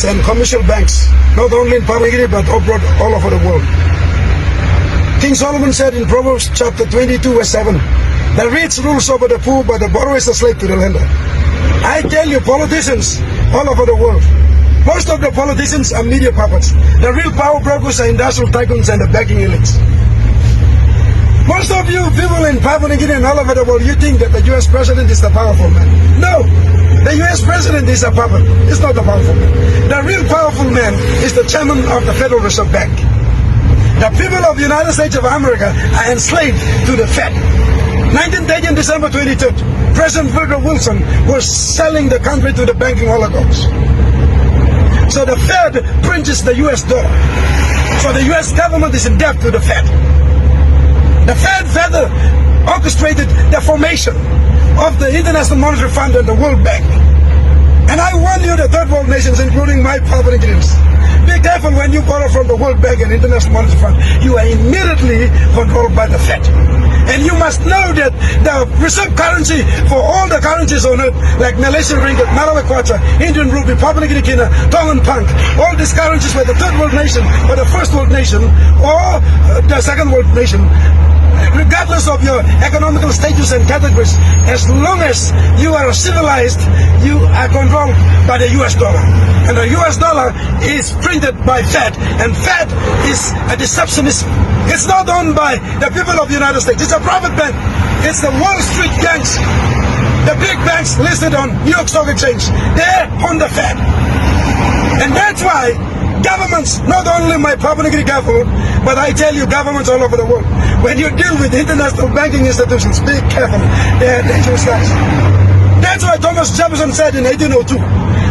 and commercial banks, not only in Papua New Guinea but abroad, all over the world. King Solomon said in Proverbs chapter 22 verse 7, the rich rules over the poor, but the borrower is a slave to the lender. I tell you, politicians all over the world, most of the politicians are media puppets. The real power brokers are industrial tycoons and the banking elites. Most of you people in Papua New Guinea and all over the world, you think that the US president is the powerful man. No, the US president is a puppet. It's not the powerful man. The real powerful man is the chairman of the Federal Reserve Bank. The people of the United States of America are enslaved to the Fed. 1930 December 23rd, President Woodrow Wilson was selling the country to the banking oligarchs. So the Fed prints the US dollar. So the US government is in debt to the Fed. The Fed further orchestrated the formation of the International Monetary Fund and the World Bank. And I warn you, the third world nations, including my Papua New Guineans, be careful when you borrow from the World Bank and International Monetary Fund. You are immediately controlled by the Fed. And you must know that the reserve currency for all the currencies on earth, like Malaysian ringgit, Malawi kwacha, Indian rupee, Papua New Guinea kina, Tongan punk, all these currencies were the third world nation, or the first world nation, or the second world nation, regardless of your economical status and categories, as long as you are civilized, you are controlled by the US dollar. And the US dollar is printed by Fed, and Fed is a deceptionist. It's not owned by the people of the United States. It's a private bank. It's the Wall Street banks, the big banks listed on New York Stock Exchange. They're on the Fed. And that's why governments, not only my Papua New Guinea government, but I tell you, governments all over the world, when you deal with international banking institutions, be careful. They're dangerous guys. That's why Thomas Jefferson said in 1802,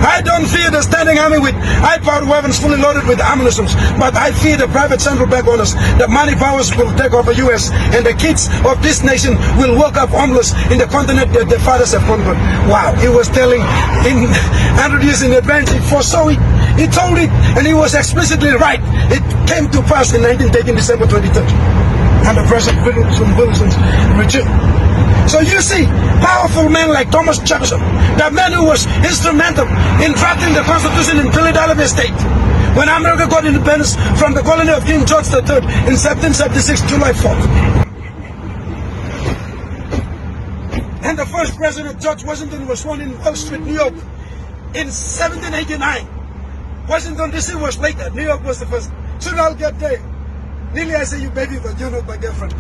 I don't fear the standing army with high-powered weapons fully loaded with ammunition, but I fear the private central bank owners. The money powers will take over US, and the kids of this nation will wake up homeless in the continent that their fathers have conquered. Wow, he was telling, introducing advance, he foresaw it, he told it, and he was explicitly right. It came to pass in 1913, December 23rd, under President Wilson's regime. So you see, powerful men like Thomas Jefferson, the man who was instrumental in drafting the Constitution in Philadelphia State, when America got independence from the colony of King George III in 1776, July 4th. And the first president, George Washington, was sworn in Wall Street, New York, in 1789. Washington DC was later, New York was the first. Soon I'll get there. Nearly I say you baby, but you're not my girlfriend.